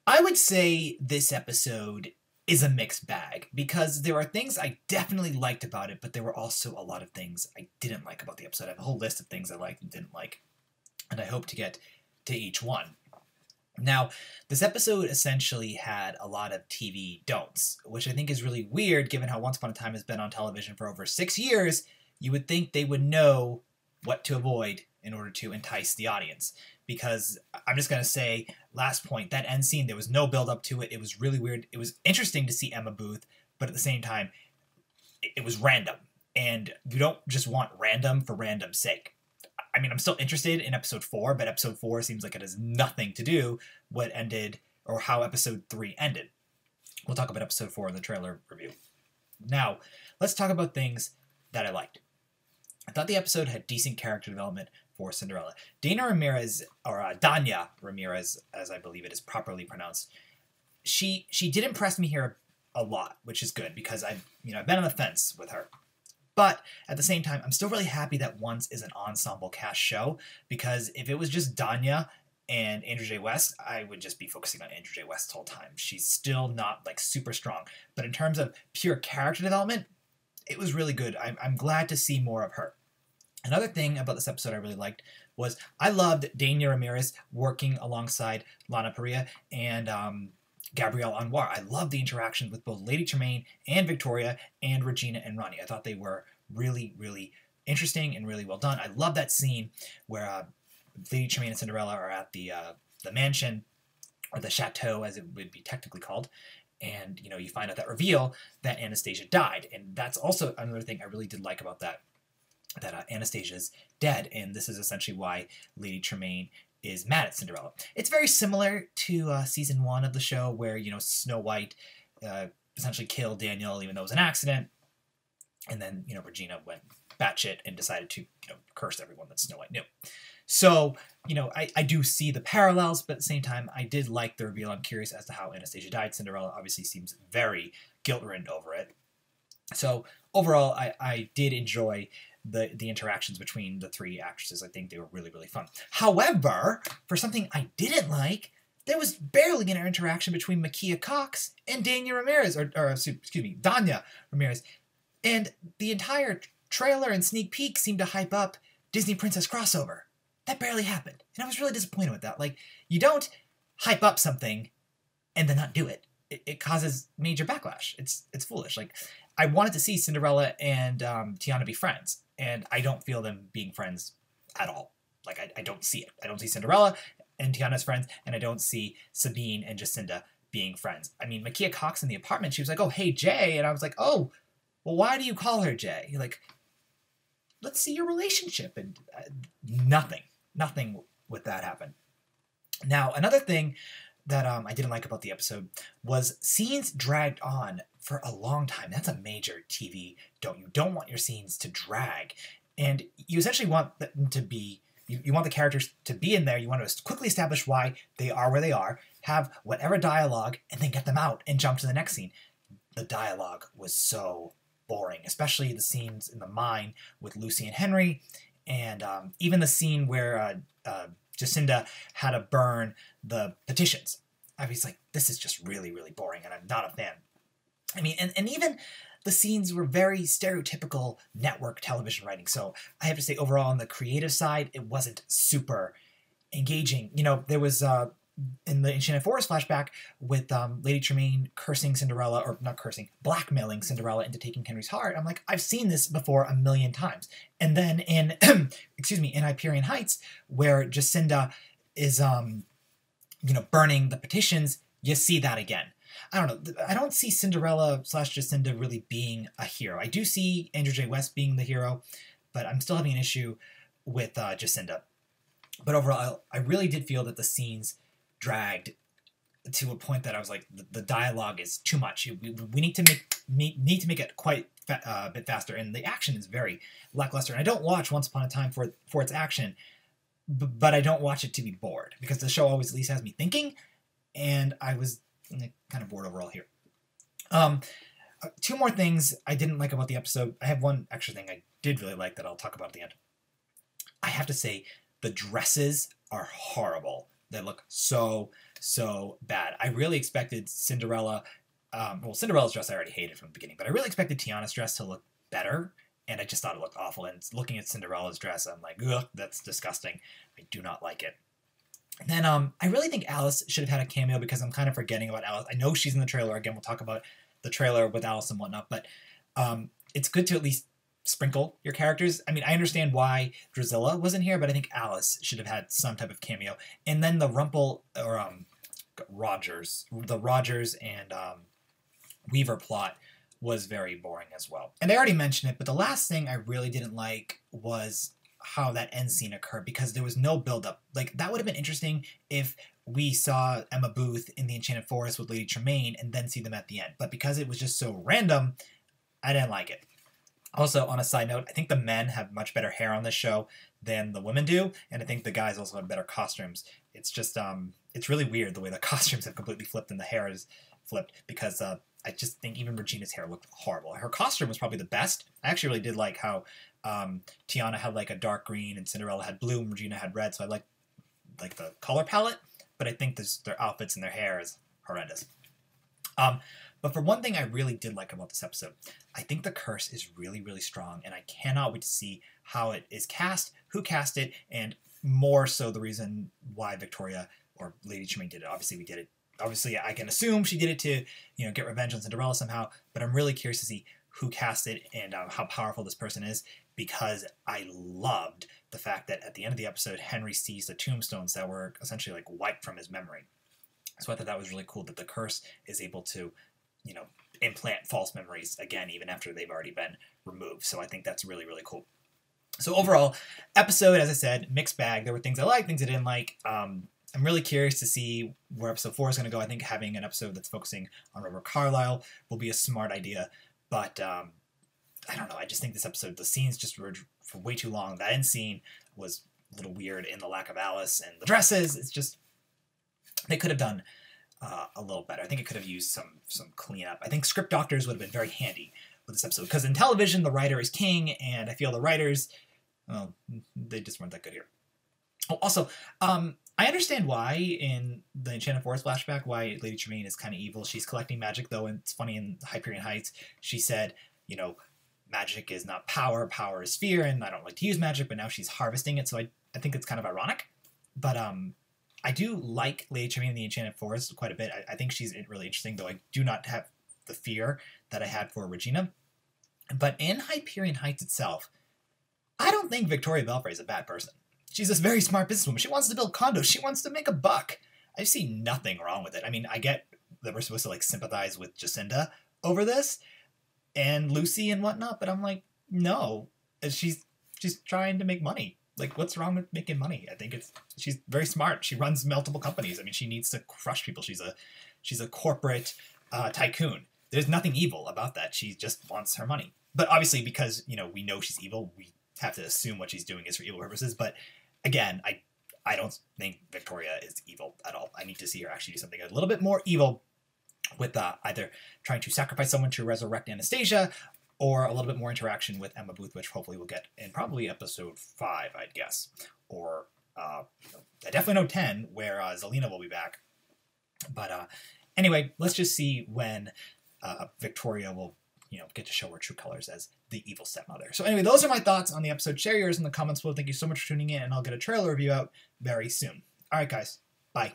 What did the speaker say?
I would say this episode is a mixed bag because there are things I definitely liked about it, but there were also a lot of things I didn't like about the episode. I have a whole list of things I liked and didn't like, and I hope to get to each one. Now, this episode essentially had a lot of TV don'ts, which I think is really weird given how Once Upon a Time has been on television for over 6 years. You would think they would know what to avoid in order to entice the audience. Because I'm just going to say, last point, that end scene, there was no build up to it. It was really weird. It was interesting to see Emma Booth, but at the same time, it was random. And you don't just want random for random's sake. I mean, I'm still interested in episode 4, but episode 4 seems like it has nothing to do what ended or how episode 3 ended. We'll talk about episode 4 in the trailer review. Now, let's talk about things that I liked. I thought the episode had decent character development for Cinderella. Dana Ramirez, or Danya Ramirez, as I believe it is properly pronounced, she did impress me here a lot, which is good because I've been on the fence with her. But at the same time, I'm still really happy that Once is an ensemble cast show, because if it was just Danya and Andrew J. West, I would just be focusing on Andrew J. West the whole time. She's still not like super strong. But in terms of pure character development, it was really good. I'm glad to see more of her. Another thing about this episode I really liked was I loved Dania Ramirez working alongside Lana Parrilla and Gabrielle Anwar. I loved the interactions with both Lady Tremaine and Victoria and Regina and Ronnie. I thought they were really, really interesting and really well done. I love that scene where Lady Tremaine and Cinderella are at the mansion, or the chateau as it would be technically called, and you find out that reveal that Anastasia died. And that's also another thing I really did like about that Anastasia's dead, and this is essentially why Lady Tremaine is mad at Cinderella. It's very similar to season 1 of the show, where Snow White essentially killed Daniel, even though it was an accident, and then Regina went batshit and decided to curse everyone that Snow White knew. So I do see the parallels, but at the same time, I did like the reveal. I'm curious as to how Anastasia died. Cinderella obviously seems very guilt-ridden over it. So overall, I did enjoy the interactions between the 3 actresses. I think they were really, really fun. However, for something I didn't like, there was barely an interaction between Makia Cox and Danya Ramirez, or excuse me, Danya Ramirez. And the entire trailer and sneak peek seemed to hype up Disney Princess crossover. That barely happened. And I was really disappointed with that. Like, you don't hype up something and then not do it. It causes major backlash. It's foolish. Like, I wanted to see Cinderella and Tiana be friends, and I don't feel them being friends at all. Like, I don't see it. I don't see Cinderella and Tiana as friends, and I don't see Sabine and Jacinda being friends. I mean, Makia Cox in the apartment, she was like, "Oh, hey, Jay," and I was like, "Oh, well, why do you call her Jay?" You're like, let's see your relationship, and nothing with that happened. Now, another thing that I didn't like about the episode was scenes dragged on for a long time. That's a major TV don't. You don't want your scenes to drag, and you essentially want them to be. You want the characters to be in there. You want to quickly establish why they are where they are, have whatever dialogue, and then get them out and jump to the next scene. The dialogue was so boring, especially the scenes in the mine with Lucy and Henry, and even the scene where Jacinda had to burn the petitions. I was like, this is just really, really boring, and I'm not a fan. I mean, and even the scenes were very stereotypical network television writing. So I have to say, overall, on the creative side, it wasn't super engaging. There was in the Enchanted Forest flashback with Lady Tremaine cursing Cinderella, or not cursing, blackmailing Cinderella into taking Henry's heart. I'm like, I've seen this before a million times. And then in, excuse me, in Hyperion Heights, where Jacinda is, burning the petitions, you see that again. I don't know. I don't see Cinderella / Jacinda really being a hero. I do see Andrew J. West being the hero, but I'm still having an issue with Jacinda. But overall, I really did feel that the scenes dragged to a point that I was like, the dialogue is too much. We need to make it quite a bit faster, and the action is very lackluster. And I don't watch Once Upon a Time for its action, but I don't watch it to be bored, because the show always at least has me thinking, and I was kind of bored overall here. 2 more things I didn't like about the episode. I have one extra thing I did really like that I'll talk about at the end. I have to say, the dresses are horrible. that look so bad. I really expected Cinderella. Well, Cinderella's dress I already hated from the beginning, but I really expected Tiana's dress to look better, and I just thought it looked awful. And looking at Cinderella's dress, I'm like, ugh, that's disgusting. I do not like it. And then I really think Alice should have had a cameo because I'm kind of forgetting about Alice. I know she's in the trailer. Again, we'll talk about the trailer with Alice and whatnot, but it's good to at least sprinkle your characters. I mean, I understand why Drusilla wasn't here, but I think Alice should have had some type of cameo. And then the Rogers and Weaver plot was very boring as well. And I already mentioned it, but the last thing I really didn't like was how that end scene occurred because there was no build-up. Like, that would have been interesting if we saw Emma Booth in the Enchanted Forest with Lady Tremaine and then see them at the end. But because it was just so random, I didn't like it. Also, on a side note, I think the men have much better hair on this show than the women do, and I think the guys also have better costumes. It's just, it's really weird the way the costumes have completely flipped and the hair is flipped because I just think even Regina's hair looked horrible. Her costume was probably the best. I actually really did like how Tiana had like a dark green and Cinderella had blue and Regina had red, so I like the color palette, but I think their outfits and their hair is horrendous. But for one thing I really did like about this episode, I think the curse is really, really strong, and I cannot wait to see how it is cast, who cast it, and more so the reason why Victoria or Lady Tremaine did it. Obviously, we did it. Obviously, I can assume she did it to, get revenge on Cinderella somehow, but I'm really curious to see who cast it and how powerful this person is, because I loved the fact that at the end of the episode, Henry sees the tombstones that were essentially like wiped from his memory. So I thought that was really cool that the curse is able to, implant false memories again, even after they've already been removed. So I think that's really, really cool. So overall, episode, as I said, mixed bag. There were things I liked, things I didn't like. I'm really curious to see where episode 4 is going to go. I think having an episode that's focusing on Robert Carlyle will be a smart idea. But I don't know. I just think this episode, the scenes just were for way too long. That end scene was a little weird in the lack of Alice and the dresses. It's just, they could have done a little better. I think it could have used some cleanup. I think script doctors would have been very handy with this episode, because in television, the writer is king, and I feel the writers, well, they just weren't that good here. Oh, also, I understand why in the Enchanted Forest flashback, why Lady Tremaine is kind of evil. She's collecting magic, though, and it's funny, in Hyperion Heights, she said, magic is not power, power is fear, and I don't like to use magic, but now she's harvesting it, so I think it's kind of ironic. But I do like Lady Tremaine in the Enchanted Forest quite a bit. I think she's really interesting, though I do not have the fear that I had for Regina. But in Hyperion Heights itself, I don't think Victoria Belfray is a bad person. She's this very smart businesswoman. She wants to build condos. She wants to make a buck. I see nothing wrong with it. I mean, I get that we're supposed to sympathize with Jacinda over this and Lucy and whatnot, but I'm like, no, she's trying to make money. What's wrong with making money? I think she's very smart. She runs multiple companies. I mean, she needs to crush people. She's a corporate tycoon. There's nothing evil about that. She just wants her money. But obviously, because we know she's evil, we have to assume what she's doing is for evil purposes. But again, I don't think Victoria is evil at all. I need to see her actually do something a little bit more evil with either trying to sacrifice someone to resurrect Anastasia, or a little bit more interaction with Emma Booth, which hopefully we'll get in probably episode 5, I'd guess. Or I definitely know 10, where Zelena will be back. But anyway, let's just see when Victoria will get to show her true colors as the evil stepmother. So anyway, those are my thoughts on the episode. Share yours in the comments below. Thank you so much for tuning in, and I'll get a trailer review out very soon. All right, guys. Bye.